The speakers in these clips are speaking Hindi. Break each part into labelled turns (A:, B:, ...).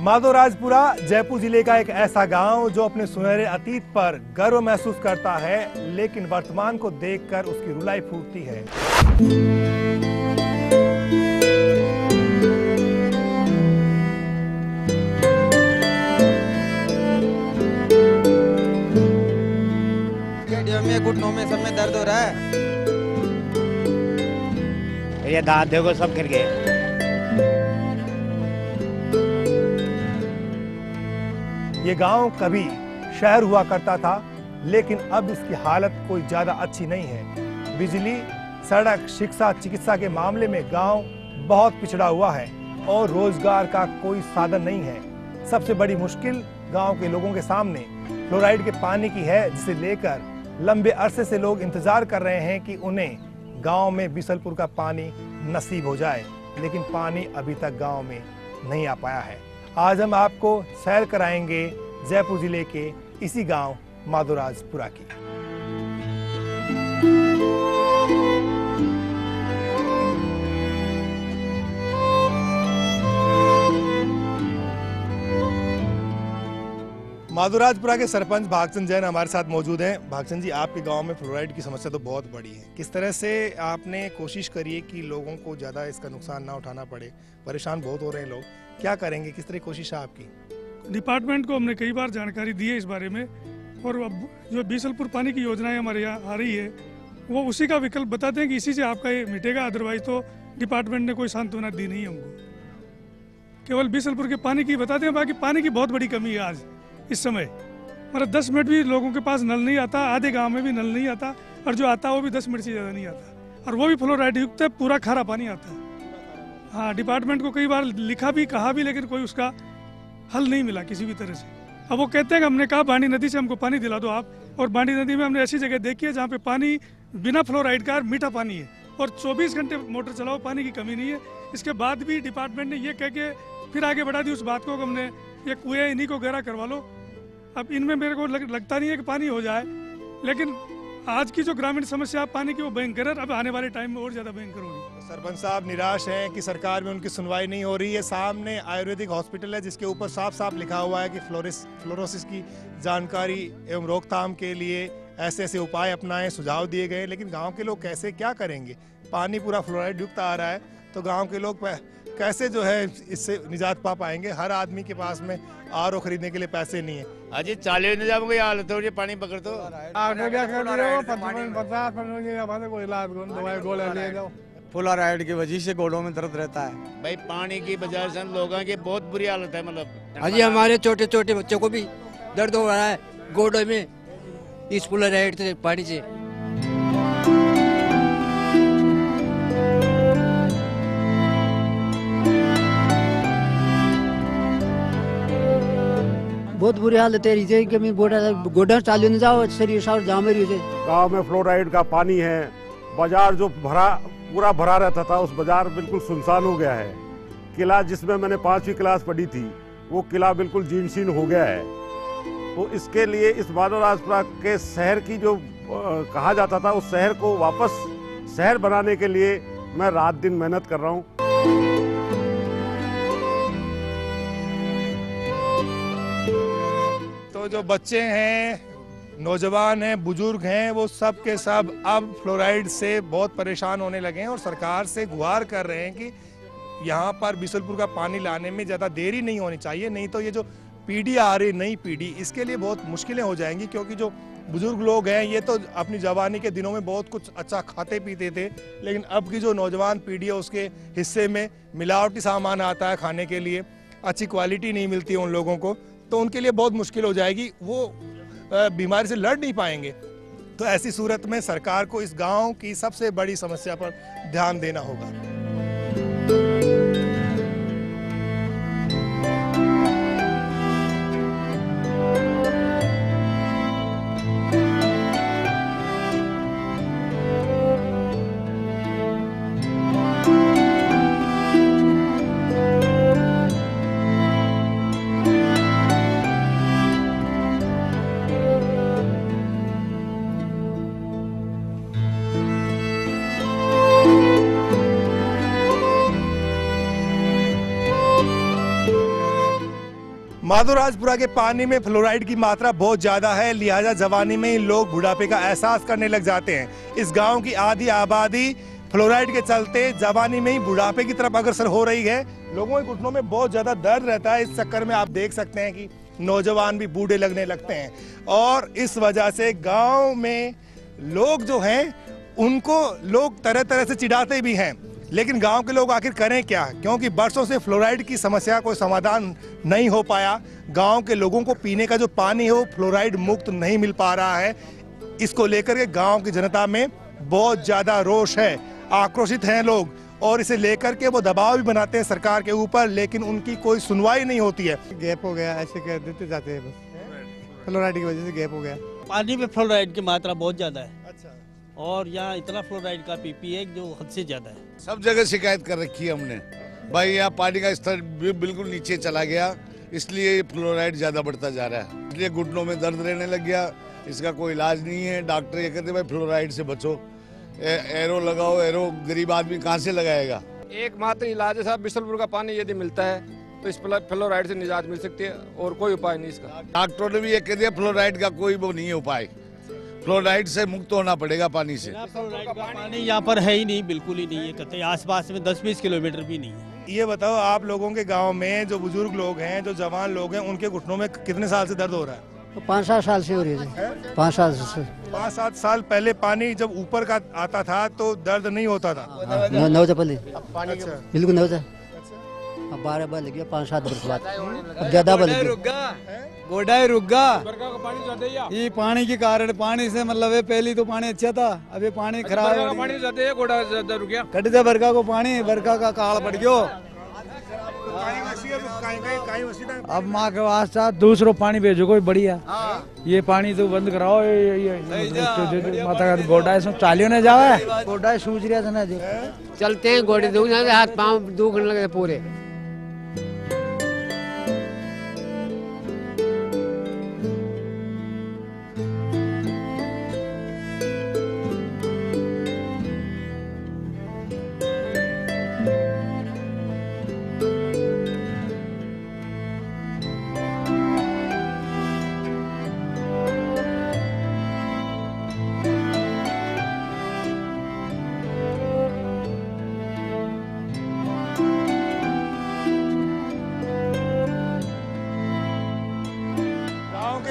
A: माधोराजपुरा जयपुर जिले का एक ऐसा गांव जो अपने सुनहरे अतीत पर गर्व महसूस करता है, लेकिन वर्तमान को देखकर उसकी रुलाई फूटती है।
B: में घुटनों में सब में दर्द हो रहा है।
C: ये दांत देखो सब गिर गए।
A: ये गांव कभी शहर हुआ करता था, लेकिन अब इसकी हालत कोई ज्यादा अच्छी नहीं है। बिजली, सड़क, शिक्षा, चिकित्सा के मामले में गांव बहुत पिछड़ा हुआ है और रोजगार का कोई साधन नहीं है। सबसे बड़ी मुश्किल गांव के लोगों के सामने फ्लोराइड के पानी की है, जिसे लेकर लंबे अरसे से लोग इंतजार कर रहे हैं कि उन्हें गांव में बीसलपुर का पानी नसीब हो जाए, लेकिन पानी अभी तक गांव में नहीं आ पाया है। आज हम आपको सैर कराएंगे जयपुर जिले के इसी गांव माधोराजपुरा की। माधोराजपुरा के सरपंच भागचंद जैन हमारे साथ मौजूद हैं। भागचंद जी, आपके गांव में फ्लोराइड की समस्या तो बहुत बड़ी है। किस तरह से आपने कोशिश करी है कि लोगों को ज़्यादा इसका नुकसान ना उठाना पड़े? परेशान बहुत हो रहे हैं लोग, क्या करेंगे? किस तरह कोशिश है आपकी?
D: डिपार्टमेंट को हमने कई बार जानकारी दी है इस बारे में, और अब जो बीसलपुर पानी की योजनाएं हमारे यहाँ आ रही है वो उसी का विकल्प बताते हैं कि इसी से आपका ये मिटेगा। अदरवाइज तो डिपार्टमेंट ने कोई सांत्वना दी नहीं हमको। केवल बीसलपुर के पानी की बताते हैं, बाकी पानी की बहुत बड़ी कमी है आज इस समय। मतलब 10 मिनट भी लोगों के पास नल नहीं आता, आधे गांव में भी नल नहीं आता, और जो आता है वो भी 10 मिनट से ज़्यादा नहीं आता, और वो भी फ्लोराइड युक्त है, पूरा खारा पानी आता है। हाँ, डिपार्टमेंट को कई बार लिखा भी, कहा भी, लेकिन कोई उसका हल नहीं मिला किसी भी तरह से। अब वो कहते हैं कि हमने कहा बांडी नदी से हमको पानी दिला दो आप, और बांडी नदी में हमने ऐसी जगह देखी है जहाँ पे पानी बिना फ्लोराइड का मीठा पानी है, और 24 घंटे मोटर चलाओ, पानी की कमी नहीं है। इसके बाद भी डिपार्टमेंट ने ये कह के फिर आगे बढ़ा दी उस बात को कि हमने ये कुएं इन्हीं को गहरा करवा लो। अब इनमें मेरे को लगता नहीं है कि पानी हो जाए, लेकिन आज की जो ग्रामीण समस्या पानी की वो भयंकर है, अब आने वाले टाइम में और ज्यादा भयंकर होगी।
A: सरपंच साहब निराश हैं कि सरकार में उनकी सुनवाई नहीं हो रही है। सामने आयुर्वेदिक हॉस्पिटल है जिसके ऊपर साफ साफ लिखा हुआ है कि फ्लोरोसिस की जानकारी एवं रोकथाम के लिए ऐसे ऐसे उपाय अपनाएं, सुझाव दिए गए, लेकिन गाँव के लोग कैसे क्या करेंगे? पानी पूरा फ्लोराइड युक्त आ रहा है, तो गाँव के लोग कैसे जो है इससे निजात पा पाएंगे? हर आदमी के पास में आरओ खरीदने के लिए पैसे नहीं है।
C: अजी 40 ने जब कोई हालत हो, ये पानी पकड़ तो
B: फ्लोराइड की वजह से गोड़ों में दर्द रहता है।
C: भाई पानी की वजह से लोगों की बहुत बुरी हालत है। मतलब
E: अजी हमारे छोटे छोटे बच्चों को भी दर्द हो रहा है गोड़ों में इस फ्लोराइड से, पानी से। बहुत बुरी हालत है कि मैं गोडा चालू नहीं जाओ, शरीर सार जाम रही है।
F: गांव में फ्लोराइड का पानी है। बाजार जो पूरा भरा रहता था, उस बाजार बिल्कुल सुनसान हो गया है। किला जिसमें मैंने 5वीं क्लास पढ़ी थी, वो किला बिल्कुल जीर्ण हो गया है। तो इसके लिए इस माधोराजपुरा के शहर की जो कहा जाता था, उस शहर को वापस शहर बनाने के लिए मैं रात दिन मेहनत कर रहा हूँ।
A: तो जो बच्चे हैं, नौजवान हैं, बुजुर्ग हैं, वो सब के सब अब फ्लोराइड से बहुत परेशान होने लगे हैं और सरकार से गुहार कर रहे हैं कि यहाँ पर बीसलपुर का पानी लाने में ज़्यादा देरी नहीं होनी चाहिए, नहीं तो ये जो पीढ़ी आ रही, नई पीढ़ी, इसके लिए बहुत मुश्किलें हो जाएंगी। क्योंकि जो बुजुर्ग लोग हैं ये तो अपनी जवानी के दिनों में बहुत कुछ अच्छा खाते पीते थे, लेकिन अब की जो नौजवान पीढ़ी है उसके हिस्से में मिलावटी सामान आता है खाने के लिए, अच्छी क्वालिटी नहीं मिलती है उन लोगों को, तो उनके लिए बहुत मुश्किल हो जाएगी, वो बीमारी से लड़ नहीं पाएंगे। तो ऐसी सूरत में सरकार को इस गांव की सबसे बड़ी समस्या पर ध्यान देना होगा। माधोराजपुरा के पानी में फ्लोराइड की मात्रा बहुत ज्यादा है, लिहाजा जवानी में ही लोग बुढ़ापे का एहसास करने लग जाते हैं। इस गांव की आधी आबादी फ्लोराइड के चलते जवानी में ही बुढ़ापे की तरफ अग्रसर हो रही है। लोगों के घुटनों में बहुत ज्यादा दर्द रहता है। इस चक्कर में आप देख सकते हैं कि नौजवान भी बूढ़े लगने लगते हैं और इस वजह से गांव में लोग जो हैं उनको लोग तरह तरह से चिढ़ाते भी हैं। लेकिन गांव के लोग आखिर करें क्या, क्योंकि बरसों से फ्लोराइड की समस्या कोई समाधान नहीं हो पाया। गांव के लोगों को पीने का जो पानी है वो फ्लोराइड मुक्त नहीं मिल पा रहा है। इसको लेकर के गांव की जनता में बहुत ज्यादा रोष है, आक्रोशित हैं लोग और इसे लेकर के वो दबाव भी बनाते हैं सरकार के ऊपर, लेकिन उनकी कोई सुनवाई नहीं होती है।
B: गैप हो गया, ऐसे कर देते जाते हैं, बस फ्लोराइड की वजह से गैप हो गया।
G: पानी में फ्लोराइड की मात्रा बहुत ज्यादा है।
A: अच्छा।
G: और यहाँ इतना फ्लोराइड का पीपी है जो हद से ज्यादा है।
C: सब जगह शिकायत कर रखी है हमने भाई, यहाँ पानी का स्तर बिल्कुल नीचे चला गया, इसलिए फ्लोराइड ज्यादा बढ़ता जा रहा है। इसलिए घुटनों में दर्द रहने लग गया, इसका कोई इलाज नहीं है। डॉक्टर ये कहते भाई फ्लोराइड से बचो, एरो लगाओ। एरो गरीब आदमी कहाँ से लगाएगा।
H: एकमात्र इलाज है साहब, बिसलपुर का पानी यदि मिलता है तो इस फ्लोराइड से निजात मिल सकती है और कोई उपाय नहीं इसका।
C: डॉक्टरों ने भी ये कह दिया फ्लोराइड का कोई वो नहीं है उपाय, फ्लोराइड से मुक्त होना पड़ेगा पानी से।
G: फ्लोराइड का पानी यहाँ पर है ही नहीं, बिल्कुल ही नहीं है, कहते आसपास में 10-20 किलोमीटर भी नहीं है।
A: ये बताओ, आप लोगों के गांव में जो बुजुर्ग लोग हैं, जो जवान लोग हैं, उनके घुटनों में कितने साल से दर्द हो रहा है?
I: तो 5-7 साल से हो रही है। 5-7 से
A: 5-7 साल पहले पानी जब ऊपर का आता था तो दर्द नहीं होता था।
I: न होता पहले,
A: अच्छा।
I: बिल्कुल नहीं होता। अब 12 बार लग गया, 5-7 वर्ष बाद अब ज्यादा बल
B: गोडाई रुक गया ये पानी के कारण। पानी से मतलब है पहले तो पानी अच्छा था, अभी पानी खराब है।
H: पानी ज्यादा है, गोडा ज्यादा रुक गया।
B: कट दे बरका को पानी, बरका का काल पड़ गयो। अब माँ के वास्ता दूसरो पानी भेजो कोई बढ़िया। ये पानी तो बंद कराओ, ये माता का गोडाई से चालियो ने जावे, गोडाई सूझ रहा था ना जो
E: चलते हैं गोडे दुख जाते, हाथ पाँव दुखने लगे पूरे।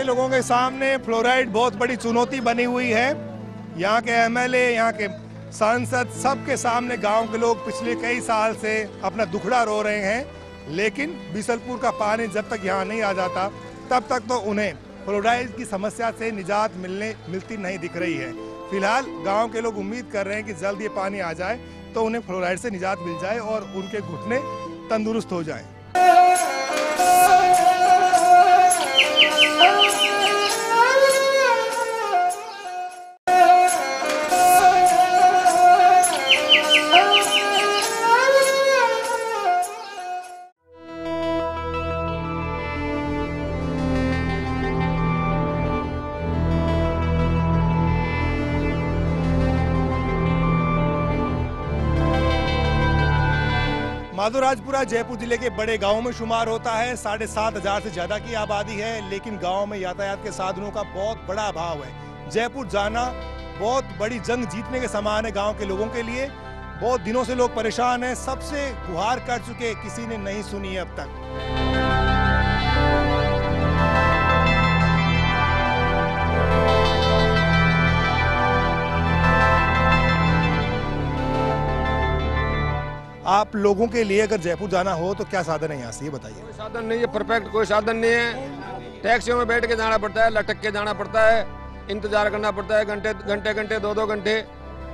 A: लोगों के सामने फ्लोराइड बहुत बड़ी चुनौती बनी हुई है। यहाँ के एमएलए, यहाँ के सांसद, सबके सामने गांव के लोग पिछले कई साल से अपना दुखड़ा रो रहे हैं, लेकिन बिसलपुर का पानी जब तक यहाँ नहीं आ जाता तब तक तो उन्हें फ्लोराइड की समस्या से निजात मिलती नहीं दिख रही है। फिलहाल गांव के लोग उम्मीद कर रहे हैं कि जल्द ये पानी आ जाए तो उन्हें फ्लोराइड से निजात मिल जाए और उनके घुटने तंदुरुस्त हो जाएं। माधोराजपुरा जयपुर जिले के बड़े गांवों में शुमार होता है। 7,500 से ज्यादा की आबादी है, लेकिन गांव में यातायात के साधनों का बहुत बड़ा अभाव है। जयपुर जाना बहुत बड़ी जंग जीतने के समान है गांव के लोगों के लिए। बहुत दिनों से लोग परेशान हैं, सबसे गुहार कर चुके, किसी ने नहीं सुनी अब तक। आप लोगों के लिए अगर जयपुर जाना हो तो क्या साधन है यहाँ से, ये बताइए।
H: कोई साधन नहीं है, परफेक्ट कोई साधन नहीं है। टैक्सियों में बैठ के जाना पड़ता है, लटक के जाना पड़ता है, इंतजार करना पड़ता है घंटे 2-2 घंटे।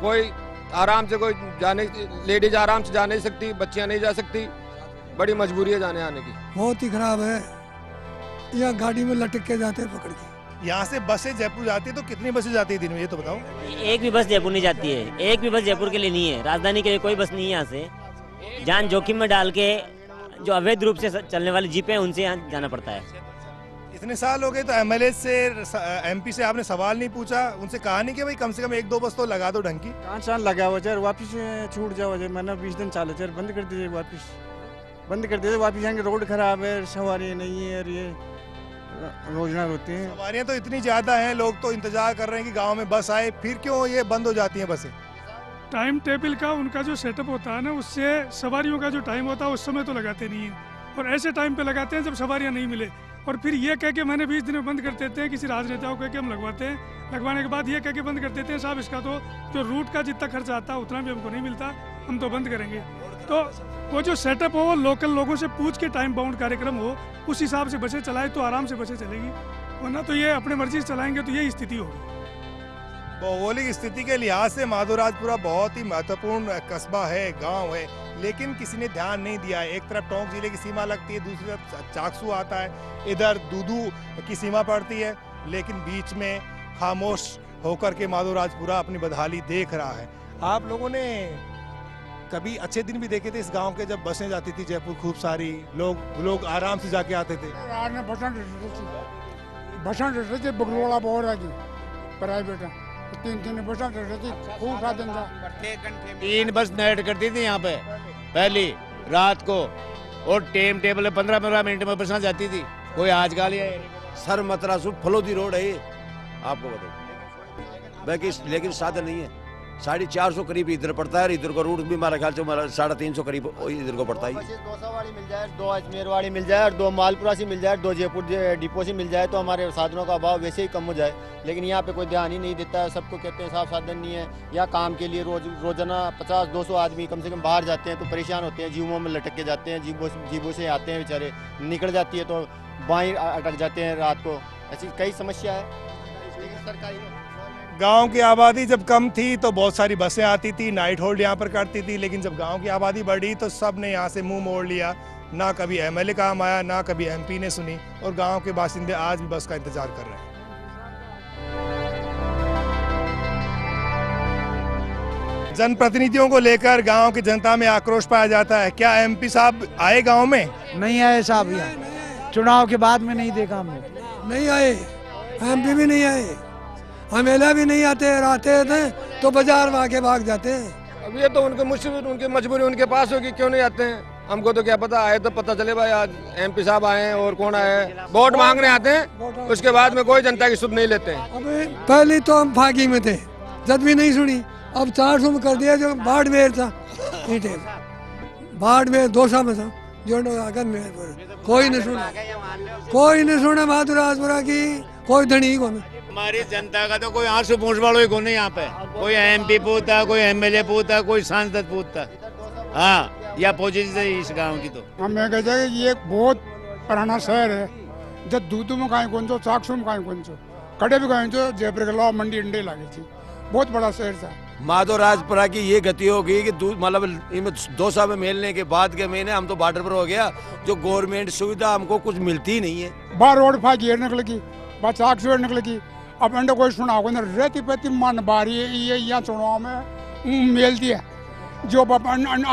H: कोई आराम से, कोई जाने, लेडीज आराम से जा नहीं सकती, बच्चियां नहीं जा सकती, बड़ी मजबूरी है जाने आने की।
J: बहुत ही खराब है, यहाँ गाड़ी में लटक के जाते हैं पकड़ के।
A: यहाँ से बसें जयपुर जाती है तो कितनी बसें जाती है दिन में, ये तो बताओ।
K: एक भी बस जयपुर नहीं जाती है, एक भी बस जयपुर के लिए नहीं है। राजधानी के लिए कोई बस नहीं है। यहाँ से जान जोखिम में डाल के जो अवैध रूप से चलने वाली जीपें हैं उनसे यहाँ जाना पड़ता है।
A: इतने साल हो गए तो एमएलए से, एमपी से आपने सवाल नहीं पूछा, उनसे कहा नहीं कि भाई कम से कम 1-2 बस तो लगा दो ढंग की।
B: 5 साल लगा हुआ वापिस छूट जाओ, मैंने 20 दिन चालू बंद कर दीजिए वापिस।
L: बंद कर देते, वापिस आएंगे रोड खराब है, सवारी नहीं है और ये रोजगार होते हैं।
A: सवारियाँ तो इतनी ज़्यादा हैं, लोग तो इंतजार कर रहे हैं कि गांव में बस आए, फिर क्यों ये बंद हो जाती हैं बसें?
D: टाइम टेबल का उनका जो सेटअप होता है ना, उससे सवारियों का जो टाइम होता है उस समय तो लगाते नहीं हैं, और ऐसे टाइम पे लगाते हैं जब सवारियाँ नहीं मिले, और फिर ये कह के मैंने 20 दिन में बंद कर देते हैं, किसी राजनेता को कह के हम लगवाते हैं, लगवाने के बाद ये कह के बंद कर देते हैं साहब इसका तो जो रूट का जितना खर्चा आता है उतना भी हमको नहीं मिलता, हम तो बंद करेंगे। तो वो जो सेटअप हो वो लोकल लोगों से पूछ के टाइम बाउंड कार्यक्रम हो, उस हिसाब से बसें चलाए तो आराम से बसें चलेगी, वरना तो ये अपने मर्जी से चलाएंगे तो यही स्थिति होगी।
A: भौगोलिक स्थिति के लिहाज से माधोराजपुरा बहुत ही महत्वपूर्ण कस्बा है, गांव है, लेकिन किसी ने ध्यान नहीं दिया है। एक तरफ टोंक जिले की सीमा लगती है, दूसरी तरफ चाकसू आता है, इधर दूदू की सीमा पड़ती है, लेकिन बीच में खामोश होकर के माधोराजपुरा अपनी बदहाली देख रहा है। आप लोगों ने कभी अच्छे दिन भी देखे थे इस गांव के, जब बसें जाती थी जयपुर, खूब सारी लोग आराम से जाके आते थे?
M: बसें बगलोड़ा बहुत है प्राइवेट, तीन बसें खूब साधन था।
N: 3 बस नाइट करती थी यहाँ पे पहली रात को, और टाइम टेबल 15-15 मिनट में बसें जाती थी। कोई आजकल ये
O: सर मतरा सु फलोदी रोड है ये, आपको बताओ बाकी, लेकिन साधन नहीं है। 450 करीब इधर पड़ता है, इधर का रूट भी हमारा ख्याल से 350 करीब इधर को पड़ता है।
P: 200 वाली मिल जाए, 2 अजमेर वाली मिल जाए, और 2 मालपुरा से मिल जाए, 2 जयपुर डिपो से मिल जाए, तो हमारे साधनों का अभाव वैसे ही कम हो जाए। लेकिन यहाँ पे कोई ध्यान ही नहीं देता है, सबको कहते हैं साफ साधन नहीं है। या काम के लिए रोजाना 50-200 आदमी कम से कम बाहर जाते हैं तो परेशान होते हैं, जीवों में लटक के जाते हैं, जीवों से आते हैं बेचारे, निकल जाती है तो बाएं अटक जाते हैं रात को, ऐसी कई समस्या है। सरकारी
A: गांव की आबादी जब कम थी तो बहुत सारी बसें आती थी, नाइट होल्ड यहाँ पर करती थी, लेकिन जब गांव की आबादी बढ़ी तो सब ने यहाँ से मुंह मोड़ लिया। ना कभी एमएलए काम आया, ना कभी एमपी ने सुनी, और गांव के बाशिंदे आज भी बस का इंतजार कर रहे हैं। जनप्रतिनिधियों को लेकर गांव की जनता में आक्रोश पाया जाता है। क्या एमपी साहब आए गांव में?
B: नहीं आए साहब, यहाँ चुनाव के बाद में नहीं देखा हमने।
J: नहीं आए, एमपी भी नहीं आए, एमएलए भी नहीं आते, आते थे तो बाजार में आके भाग जाते हैं।
H: अब ये तो उनके मुश्किल, उनकी मजबूरी उनके पास होगी, क्यों नहीं आते हैं? हमको तो क्या पता, आए तो पता चले भाई आज एमपी साहब आए हैं और कौन आए हैं। वोट मांगने आते हैं, उसके बाद में कोई जनता की सुध नहीं लेते हैं।
J: अबे पहले तो हम फागी में थे, जब भी नहीं सुनी, अब 400 में कर दिया। जो बाड़मेर था, बाड़मेर 200 में था, जो कोई नहीं सुना, कोई नहीं सुना माधोराजपुरा की, कोई धनी को नहीं।
N: हमारी जनता का तो कोई आंसू पूछ वालों ही को नहीं यहाँ पे, कोई एमपी पूछता, कोई एमएलए पूछता, कोई सांसद पूछता, हाँ, या पोजीशन है इस गांव की। तो
M: हमें कहते हैं कि ये बहुत पुराना शहर है, जब दूध में कहीं कौन सो, चाकसू में कहीं कौन सो, कड़े भी कहीं सो, जयपुर के लाव मंडी अंडे लगे थी, बहुत बड़ा शहर था।
O: माधोराजपुरा की ये गति हो गई कि मतलब इनमें 200 में मिलने के बाद के महीने हम तो बॉर्डर पर हो गया, जो गवर्नमेंट सुविधा हमको कुछ मिलती नहीं है।
M: बाहर रोड फागी निकल की, बाहर चाकसू निकल की, अब अंडे कोई सुना होगा रेती पेती मन बारी ये यहाँ चुनाव में मिलती है, जो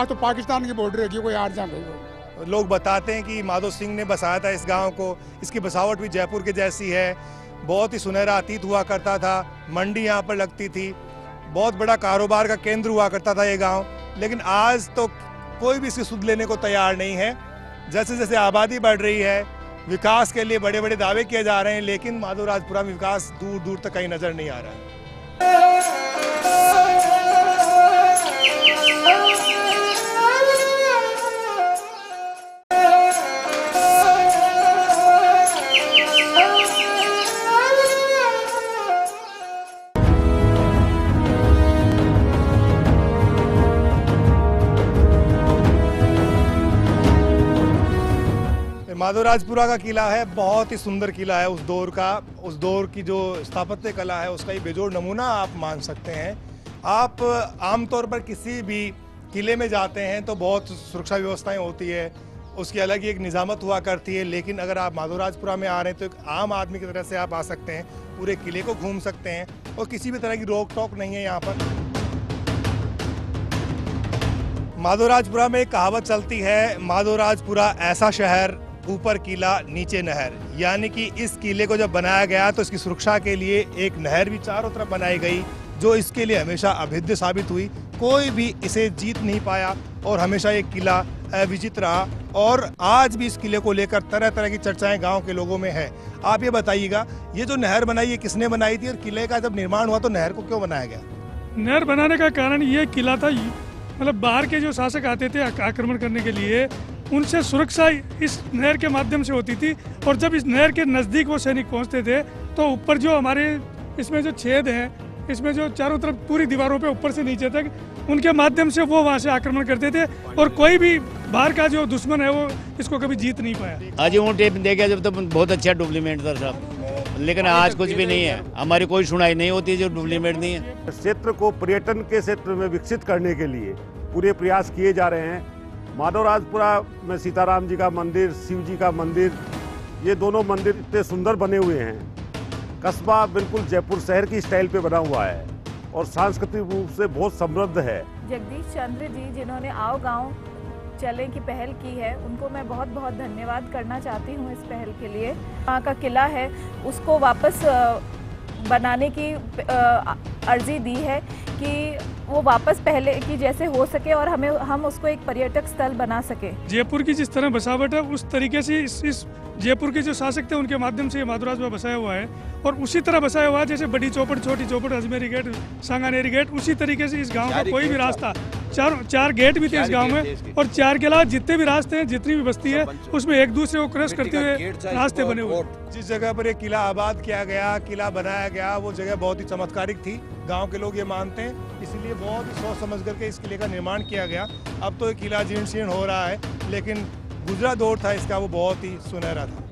M: तो पाकिस्तान की बॉर्डर है, कोई आर जा गई।
A: लोग बताते हैं कि माधो सिंह ने बसाया था इस गांव को, इसकी बसावट भी जयपुर के जैसी है, बहुत ही सुनहरा अतीत हुआ करता था, मंडी यहाँ पर लगती थी, बहुत बड़ा कारोबार का केंद्र हुआ करता था ये गांव, लेकिन आज तो कोई भी इसकी सुध लेने को तैयार नहीं है। जैसे जैसे आबादी बढ़ रही है, विकास के लिए बड़े बड़े दावे किए जा रहे हैं, लेकिन माधोराजपुरा में विकास दूर दूर तक कहीं नजर नहीं आ रहा है। माधोराजपुरा का किला है, बहुत ही सुंदर किला है, उस दौर का, उस दौर की जो स्थापत्य कला है उसका ये बेजोड़ नमूना आप मान सकते हैं। आप आमतौर पर किसी भी किले में जाते हैं तो बहुत सुरक्षा व्यवस्थाएं होती है, उसकी अलग ही एक निजामत हुआ करती है, लेकिन अगर आप माधोराजपुरा में आ रहे हैं तो एक आम आदमी की तरह से आप आ सकते हैं, पूरे किले को घूम सकते हैं और किसी भी तरह की रोक टोक नहीं है यहाँ पर। माधोराजपुरा में एक कहावत चलती है, माधोराजपुरा ऐसा शहर, ऊपर किला नीचे नहर, यानी कि इस किले को जब बनाया गया तो इसकी सुरक्षा के लिए एक नहर भी चारों तरफ बनाई गई, जो इसके लिए हमेशा अभेद्य साबित हुई। कोई भी इसे जीत नहीं पाया और हमेशा ये किला विजित रहा और आज भी इस किले को लेकर तरह तरह की चर्चाएं गांव के लोगों में है। आप ये बताइएगा, ये जो नहर बनाई है किसने बनाई थी और किले का जब निर्माण हुआ तो नहर को क्यों बनाया गया?
D: नहर बनाने का कारण ये किला था, मतलब बाहर के जो शासक आते थे आक्रमण करने के लिए, उनसे सुरक्षा इस नहर के माध्यम से होती थी। और जब इस नहर के नज़दीक वो सैनिक पहुंचते थे तो ऊपर जो हमारे इसमें जो छेद हैं, इसमें जो चारों तरफ पूरी दीवारों पे ऊपर से नीचे तक, उनके माध्यम से वो वहाँ से आक्रमण करते थे और कोई भी बाहर का जो दुश्मन है वो इसको कभी जीत नहीं पाया।
N: आज वो टेप देखा जब तो बहुत अच्छा डुप्लीमेट था साहब, लेकिन आज कुछ भी नहीं है, हमारी कोई सुनाई नहीं होती जो डुप्लीमेट नहीं है।
F: क्षेत्र को पर्यटन के क्षेत्र में विकसित करने के लिए पूरे प्रयास किए जा रहे हैं। माधवराजपुरा में सीताराम जी का मंदिर, शिव जी का मंदिर, ये दोनों मंदिर इतने सुंदर बने हुए हैं। कस्बा बिल्कुल जयपुर शहर की स्टाइल पे बना हुआ है और सांस्कृतिक रूप से बहुत समृद्ध है।
Q: जगदीश चंद्र जी जिन्होंने आओ गांव चले की पहल की है, उनको मैं बहुत बहुत धन्यवाद करना चाहती हूं इस पहल के लिए। वहाँ का किला है उसको वापस बनाने की अर्जी दी है कि वो वापस पहले की जैसे हो सके और हम उसको एक पर्यटक स्थल बना सके।
D: जयपुर की जिस तरह बसावट है उस तरीके से इस जयपुर के जो शासक थे उनके माध्यम से माधवराजपुरा बसाया हुआ है और उसी तरह बसाया हुआ है जैसे बड़ी चौपड़, छोटी चौपड़, अजमेरी गेट, सांगानेरी गेट, उसी तरीके से इस गांव का कोई भी रास्ता, चार गेट भी थे इस गांव में और चार के अलावा जितने भी रास्ते हैं, जितनी भी बस्ती है, उसमें एक दूसरे को क्रॉस करते हुए रास्ते बने हुए।
A: जिस जगह पर ये किला आबाद किया गया, किला बनाया गया, वो जगह बहुत ही चमत्कारिक थी, गांव के लोग ये मानते हैं, इसलिए बहुत ही सोच समझ करके इस किले का निर्माण किया गया। अब तो ये किला जीर्ण शीर्ण हो रहा है, लेकिन गुजरा दौर था इसका, वो बहुत ही सुनहरा था।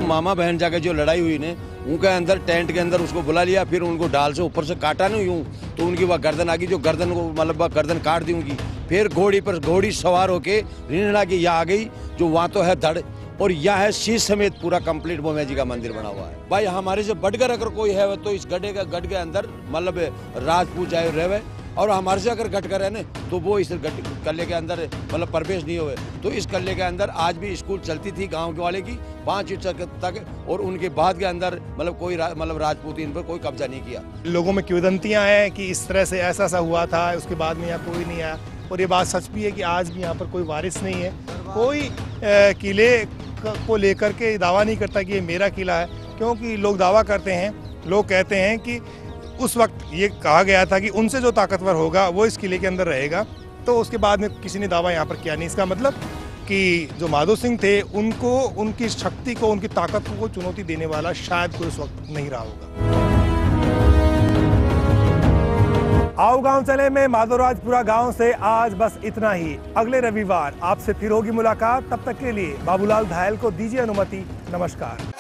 O: मामा बहन जाकर जो लड़ाई हुई ने, उनके अंदर टेंट के अंदर उसको बुला लिया, फिर उनको ढाल से ऊपर से काटा नहीं यूं, तो उनकी वह गर्दन आ गई, जो गर्दन को मतलब वह गर्दन काट दी उनकी। फिर घोड़ी सवार होके रीणा की यहाँ आ गई, जो वहाँ तो है धड़ और यह है शीश समेत पूरा कंप्लीट मोमिया जी का मंदिर बना हुआ है। भाई हमारे से बढ़कर अगर कोई है तो इस गड्ढे के अंदर मतलब राजपूत चाहे रहे और हमारे से अगर घट कर है ना तो वो इस कल्ले के अंदर मतलब प्रवेश नहीं हुए। तो इस कल्ले के अंदर आज भी स्कूल चलती थी गांव के वाले की 5 ईंट तक, और उनके बाद के अंदर मतलब कोई मतलब राजपूत इन पर कोई कब्जा नहीं किया।
A: लोगों में किंवदंतियां हैं कि इस तरह से ऐसा हुआ था, उसके बाद में यहाँ कोई नहीं आया, और ये बात सच भी है कि आज भी यहाँ पर कोई वारिस नहीं है। कोई किले को लेकर के दावा नहीं करता कि ये मेरा किला है, क्योंकि लोग दावा करते हैं, लोग कहते हैं कि उस वक्त ये कहा गया था कि उनसे जो ताकतवर होगा वो इस किले के अंदर रहेगा, तो उसके बाद में किसी ने दावा यहाँ पर किया नहीं। इसका मतलब कि जो माधो सिंह थे उनको, उनकी शक्ति को, उनकी ताकत को चुनौती देने वाला शायद कोई उस वक्त नहीं रहा होगा। आओ गांव चले में माधवराजपुरा गांव से आज बस इतना ही। अगले रविवार आपसे फिर होगी मुलाकात, तब तक के लिए बाबूलाल धायल को दीजिए अनुमति। नमस्कार।